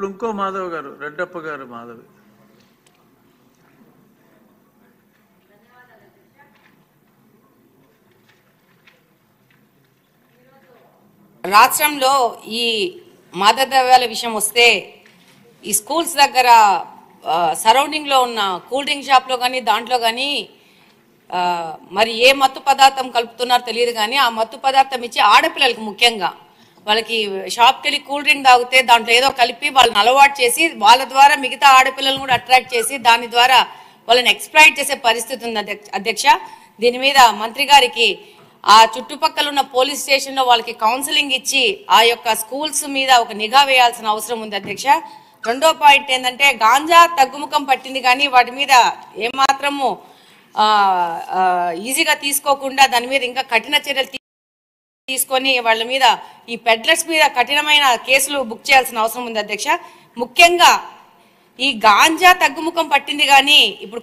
ఇప్పుడు ఇంకో మాధవ్ గారు, రెడ్డప్ప గారు మాధవి. రాష్ట్రంలో ఈ మాదక ద్రవ్యాల విషయం వస్తే ఈ స్కూల్స్ దగ్గర సరౌండింగ్లో ఉన్న కూల్ డ్రింక్ షాప్లో కానీ దాంట్లో కానీ మరి ఏ మత్తు పదార్థం కలుపుతున్నారో తెలియదు కానీ ఆ మత్తు పదార్థం ఇచ్చి ఆడపిల్లలకి ముఖ్యంగా వాళ్ళకి షాప్కి వెళ్ళి కూల్ డ్రింక్ తాగితే దాంట్లో ఏదో కలిపి వాళ్ళని అలవాటు చేసి వాళ్ళ ద్వారా మిగతా ఆడపిల్లలను కూడా అట్రాక్ట్ చేసి దాని ద్వారా వాళ్ళని ఎక్స్ప్లాయిట్ చేసే పరిస్థితి ఉంది అధ్యక్ష. దీని మీద మంత్రి గారికి ఆ చుట్టుపక్కల ఉన్న పోలీస్ స్టేషన్లో వాళ్ళకి కౌన్సిలింగ్ ఇచ్చి ఆ యొక్క స్కూల్స్ మీద ఒక నిఘా వేయాల్సిన అవసరం ఉంది అధ్యక్ష. రెండో పాయింట్ ఏంటంటే గాంజా తగ్గుముఖం పట్టింది కానీ వాటి మీద ఏమాత్రము ఈజీగా తీసుకోకుండా దాని మీద ఇంకా కఠిన చర్యలు తీసుకొని వాళ్ళ మీద ఈ పెడ్లర్స్ మీద కఠినమైన కేసులు బుక్ చేయాల్సిన అవసరం ఉంది అధ్యక్ష. ముఖ్యంగా ఈ గాంజా తగ్గుముఖం పట్టింది కానీ ఇప్పుడు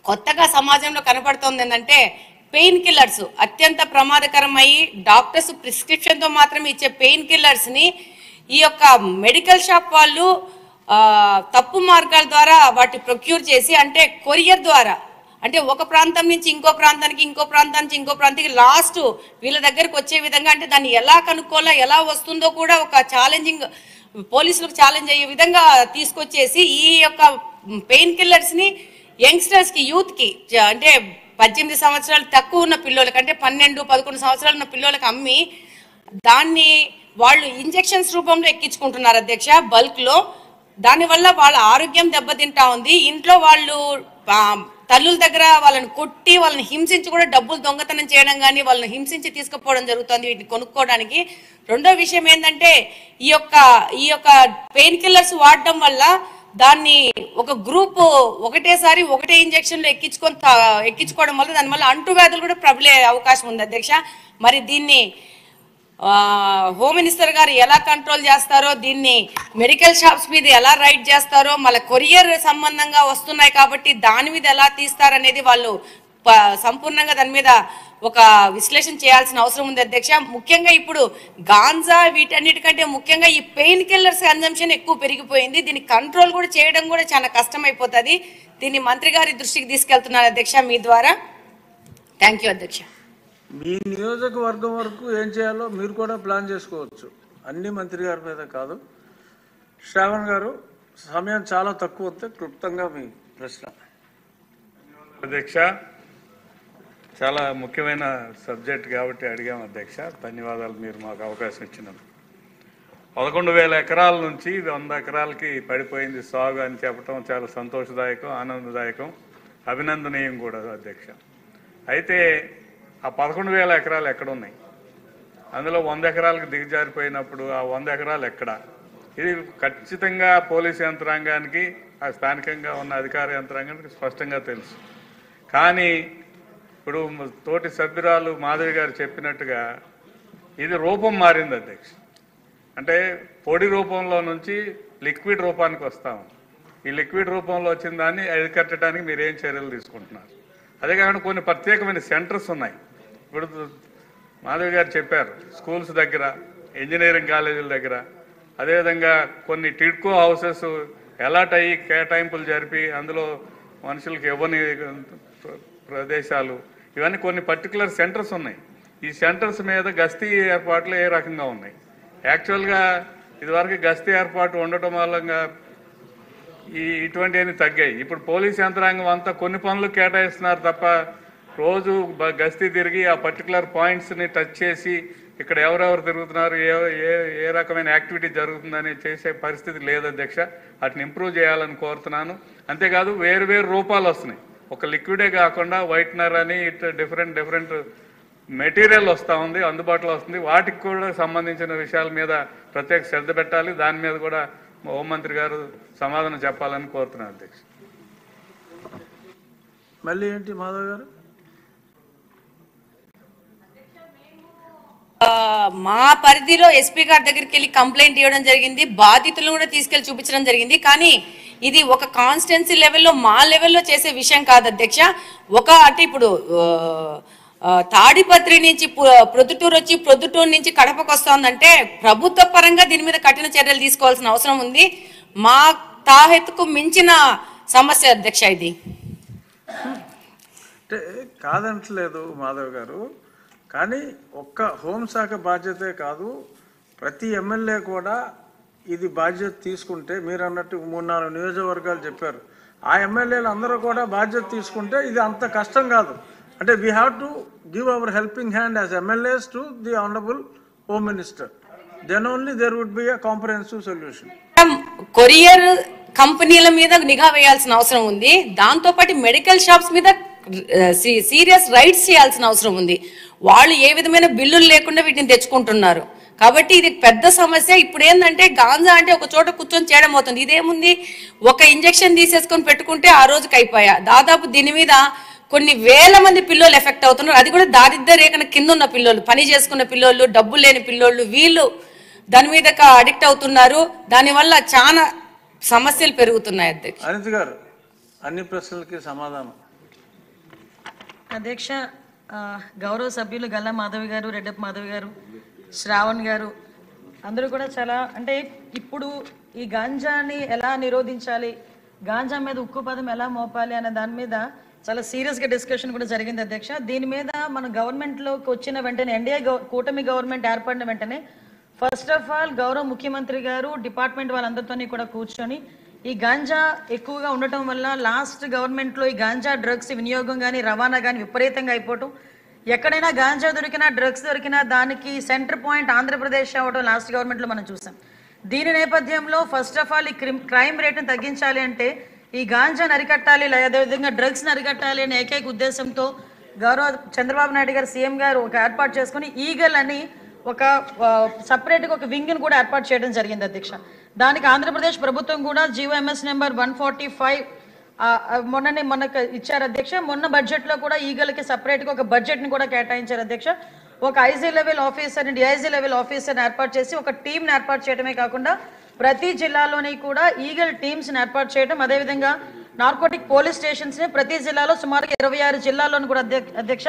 కొత్తగా సమాజంలో కనపడుతోంది ఏంటంటే పెయిన్ కిల్లర్స్ అత్యంత ప్రమాదకరమయ్యి డాక్టర్స్ ప్రిస్క్రిప్షన్తో మాత్రమే ఇచ్చే పెయిన్ కిల్లర్స్ని ఈ యొక్క మెడికల్ షాప్ వాళ్ళు తప్పు మార్గాల ద్వారా వాటి ప్రొక్యూర్ చేసి అంటే కొరియర్ ద్వారా అంటే ఒక ప్రాంతం నుంచి ఇంకో ప్రాంతానికి ఇంకో ప్రాంతం నుంచి ఇంకో ప్రాంతానికి లాస్ట్ వీళ్ళ దగ్గరకు వచ్చే విధంగా అంటే దాన్ని ఎలా కనుక్కోవాలో ఎలా వస్తుందో కూడా ఒక ఛాలెంజింగ్ పోలీసులకు ఛాలెంజ్ అయ్యే విధంగా తీసుకొచ్చేసి ఈ యొక్క పెయిన్ కిల్లర్స్ని యంగ్స్టర్స్కి యూత్కి అంటే 18 సంవత్సరాలు తక్కువ ఉన్న పిల్లలకి అంటే 12-11 సంవత్సరాలు ఉన్న పిల్లలకి అమ్మి దాన్ని వాళ్ళు ఇంజెక్షన్స్ రూపంలో ఎక్కించుకుంటున్నారు అధ్యక్ష బల్క్లో. దానివల్ల వాళ్ళ ఆరోగ్యం దెబ్బతింటా ఉంది. ఇంట్లో వాళ్ళు తల్లుల దగ్గర వాళ్ళని కొట్టి వాళ్ళని హింసించి కూడా డబ్బులు దొంగతనం చేయడం కానీ వాళ్ళని హింసించి తీసుకుపోవడం జరుగుతుంది వీటిని కొనుక్కోవడానికి. రెండో విషయం ఏంటంటే ఈ యొక్క పెయిన్ కిల్లర్స్ వాడడం వల్ల దాన్ని ఒక గ్రూప్ ఒకటేసారి ఒకటే ఇంజెక్షన్లో ఎక్కించుకోవడం వల్ల దానివల్ల అంటువ్యాధులు కూడా ప్రబలే అవకాశం ఉంది అధ్యక్ష. మరి దీన్ని హోమ్ మినిస్టర్ గారు ఎలా కంట్రోల్ చేస్తారో దీన్ని మెడికల్ షాప్స్ మీద ఎలా రైడ్ చేస్తారో మళ్ళీ కొరియర్ సంబంధంగా వస్తున్నాయి కాబట్టి దాని మీద ఎలా తీస్తారనేది వాళ్ళు సంపూర్ణంగా దాని మీద ఒక విశ్లేషణ చేయాల్సిన అవసరం ఉంది అధ్యక్ష. ముఖ్యంగా ఇప్పుడు గాంజా వీటన్నిటికంటే ముఖ్యంగా ఈ పెయిన్ కిల్లర్స్ కన్జంప్షన్ ఎక్కువ పెరిగిపోయింది. దీన్ని కంట్రోల్ కూడా చేయడం కూడా చాలా కష్టమైపోతుంది. దీన్ని మంత్రి గారి దృష్టికి తీసుకెళ్తున్నారు అధ్యక్ష మీ ద్వారా. థ్యాంక్ యూ అధ్యక్ష. మీ నియోజకవర్గం వరకు ఏం చేయాలో మీరు కూడా ప్లాన్ చేసుకోవచ్చు, అన్ని మంత్రి గారి మీద కాదు. శ్రావణ్ గారు సమయం చాలా తక్కువ వస్తే క్లుప్తంగా మీ ప్రశ్న. అధ్యక్ష, చాలా ముఖ్యమైన సబ్జెక్ట్ కాబట్టి అడిగాం అధ్యక్ష. ధన్యవాదాలు మీరు మాకు అవకాశం ఇచ్చినందుకు. 11,000 ఎకరాల నుంచి 100 ఎకరాలకి పడిపోయింది సాగు అని చెప్పడం చాలా సంతోషదాయకం, ఆనందదాయకం, అభినందనీయం కూడా అధ్యక్ష. అయితే ఆ 11,000 ఎకరాలు ఎక్కడున్నాయి? అందులో 100 ఎకరాలకు దిగజారిపోయినప్పుడు ఆ 100 ఎకరాలు ఎక్కడ? ఇది ఖచ్చితంగా పోలీసు యంత్రాంగానికి ఆ స్థానికంగా ఉన్న అధికార యంత్రాంగానికి స్పష్టంగా తెలుసు. కానీ ఇప్పుడు తోటి సభ్యురాలు మాధవి గారు చెప్పినట్టుగా ఇది రూపం మారింది అధ్యక్ష. అంటే పొడి రూపంలో నుంచి లిక్విడ్ రూపానికి వస్తాము. ఈ లిక్విడ్ రూపంలో వచ్చిన దాన్ని అరికట్టడానికి మీరు ఏం చర్యలు తీసుకుంటున్నారు? అదే కాకుండా కొన్ని ప్రత్యేకమైన సెంటర్స్ ఉన్నాయి. ఇప్పుడు మాధవి గారు చెప్పారు స్కూల్స్ దగ్గర, ఇంజనీరింగ్ కాలేజీల దగ్గర, అదేవిధంగా కొన్ని టిడ్కో హౌసెస్ అలాట్ అయ్యి కేటాయింపులు జరిపి అందులో మనుషులకు ఇవ్వని ప్రదేశాలు, ఇవన్నీ కొన్ని పర్టికులర్ సెంటర్స్ ఉన్నాయి. ఈ సెంటర్స్ మీద గస్తీ ఏర్పాట్లు ఏ రకంగా ఉన్నాయి? యాక్చువల్గా ఇదివరకు గస్తీ ఏర్పాటు ఉండటం వల్ల ఇటువంటివన్నీ తగ్గాయి. ఇప్పుడు పోలీస్ యంత్రాంగం అంతా కొన్ని పనులు కేటాయిస్తున్నారు తప్ప రోజు గస్తీ తిరిగి ఆ పర్టికులర్ పాయింట్స్ని టచ్ చేసి ఇక్కడ ఎవరెవరు తిరుగుతున్నారు, ఏ రకమైన యాక్టివిటీ జరుగుతుందని చేసే పరిస్థితి లేదు అధ్యక్ష. వాటిని ఇంప్రూవ్ చేయాలని కోరుతున్నాను. అంతేకాదు వేరు రూపాలు వస్తున్నాయి. ఒక లిక్విడే కాకుండా వైట్నర్ అని ఇట్లా డిఫరెంట్ మెటీరియల్ వస్తూ ఉంది, అందుబాటులో వస్తుంది. వాటికి కూడా సంబంధించిన విషయాల మీద ప్రత్యేక శ్రద్ధ పెట్టాలి. దాని మీద కూడా హోంమంత్రి గారు సమాధానం చెప్పాలని కోరుతున్నాను అధ్యక్ష. మళ్ళీ ఏంటి మాధవ్ గారు? మా పరిధిలో ఎస్పీ గారి దగ్గరికి వెళ్ళి కంప్లైంట్ ఇవ్వడం జరిగింది, బాధితులను కూడా తీసుకెళ్లి చూపించడం జరిగింది. కానీ ఇది ఒక కాన్స్టిట్యున్సీ లెవెల్లో మా లెవెల్లో చేసే విషయం కాదు అధ్యక్ష. అంటే ఇప్పుడు తాడిపత్రి నుంచి ప్రొద్దుటూరు వచ్చి ప్రొద్దుటూరు నుంచి కడపకు వస్తుందంటే ప్రభుత్వ పరంగా దీని మీద కఠిన చర్యలు తీసుకోవాల్సిన అవసరం ఉంది. మా తాహెత్తుకు మించిన సమస్య అధ్యక్ష ఇది. అంటే కాదంటలేదు మాధవ్ గారు, కానీ ఒక్క హోంశాఖ బాధ్యతే కాదు, ప్రతి ఎమ్మెల్యే కూడా ఇది బాధ్యత తీసుకుంటే, మీరు అన్నట్టు 3-4 నియోజకవర్గాలు చెప్పారు, ఆ ఎమ్మెల్యేలు అందరూ కూడా బాధ్యత తీసుకుంటే ఇది అంత కష్టం కాదు. అంటే we have to give our helping hand as MLAs to the honourable home minister, then only there would be a comprehensive solution. Courier కంపెనీల మీద నిఘా వేయాల్సిన అవసరం ఉంది. దాంతో పాటు మెడికల్ షాప్స్ మీద సీరియస్ రైట్స్ చేయాల్సిన అవసరం ఉంది. వాళ్ళు ఏ విధమైన బిల్లులు లేకుండా వీటిని తెచ్చుకుంటున్నారు. కాబట్టి ఇది పెద్ద సమస్య. ఇప్పుడు ఏంటంటే గాంజా అంటే ఒక చోట కూర్చొని చేయడం అవుతుంది. ఇదేముంది, ఒక ఇంజెక్షన్ తీసేసుకొని పెట్టుకుంటే ఆ రోజుకి అయిపోయా. దాదాపు దీని మీద కొన్ని వేల మంది పిల్లలు ఎఫెక్ట్ అవుతున్నారు. అది కూడా దారిద్ర్య రేఖన కింద ఉన్న పిల్లలు, పని చేసుకున్న పిల్లలు, డబ్బులు లేని పిల్లలు, వీళ్ళు దాని మీద అడిక్ట్ అవుతున్నారు. దానివల్ల చాలా సమస్యలు పెరుగుతున్నాయి. అధ్యక్ష అనిత గారు, అన్ని ప్రశ్నలకి సమాధానం. అధ్యక్ష, గౌరవ సభ్యులు గల్లా మాధవి గారు, రెడ్డప్ప మాధవి గారు, శ్రావణ్ గారు అందరూ కూడా చాలా, అంటే ఇప్పుడు ఈ గాంజాని ఎలా నిరోధించాలి, గాంజా మీద ఉక్కు పదం ఎలా మోపాలి అనే దాని మీద చాలా సీరియస్గా డిస్కషన్ కూడా జరిగింది అధ్యక్ష. దీని మీద మన గవర్నమెంట్లోకి వచ్చిన వెంటనే, ఎన్డీఏ కూటమి గవర్నమెంట్ ఏర్పడిన వెంటనే ఫస్ట్ ఆఫ్ ఆల్ గౌరవ ముఖ్యమంత్రి గారు డిపార్ట్మెంట్ వాళ్ళందరితోని కూడా కూర్చొని ఈ గాంజా ఎక్కువగా ఉండటం వల్ల లాస్ట్ గవర్నమెంట్లో ఈ గాంజా డ్రగ్స్ వినియోగం కానీ రవాణా కానీ విపరీతంగా అయిపోవటం, ఎక్కడైనా గాంజా దొరికినా డ్రగ్స్ దొరికినా దానికి సెంటర్ పాయింట్ ఆంధ్రప్రదేశ్ అవ్వడం లాస్ట్ గవర్నమెంట్లో మనం చూసాం. దీని నేపథ్యంలో ఫస్ట్ ఆఫ్ ఆల్ ఈ క్రైమ్ రేట్ని తగ్గించాలి అంటే ఈ గాంజాని అరికట్టాలి, అదేవిధంగా డ్రగ్స్ని అరికట్టాలి అనే ఏకైక ఉద్దేశంతో గౌరవ చంద్రబాబు నాయుడు గారు సీఎం గారు ఒక ఏర్పాటు చేసుకుని ఈగల్ అని ఒక సపరేట్గా ఒక వింగ్ని కూడా ఏర్పాటు చేయడం జరిగింది అధ్యక్ష. దానికి ఆంధ్రప్రదేశ్ ప్రభుత్వం కూడా GOMS నెంబర్ 145 మొన్నకు ఇచ్చారు అధ్యక్ష. మొన్న బడ్జెట్లో కూడా ఈగల్కి సపరేట్గా ఒక బడ్జెట్ని కూడా కేటాయించారు అధ్యక్ష. ఒక ఐజీ లెవెల్ ఆఫీసర్ని, డిఐజీ లెవెల్ ఆఫీసర్ని ఏర్పాటు చేసి ఒక టీంని ఏర్పాటు చేయడమే కాకుండా ప్రతి జిల్లాలోని కూడా ఈగల్ టీమ్స్ని ఏర్పాటు చేయడం, అదేవిధంగా నార్కోటిక్ పోలీస్ స్టేషన్స్ని ప్రతి జిల్లాలో సుమారుగా 26 జిల్లాల్లోని కూడా అధ్యక్ష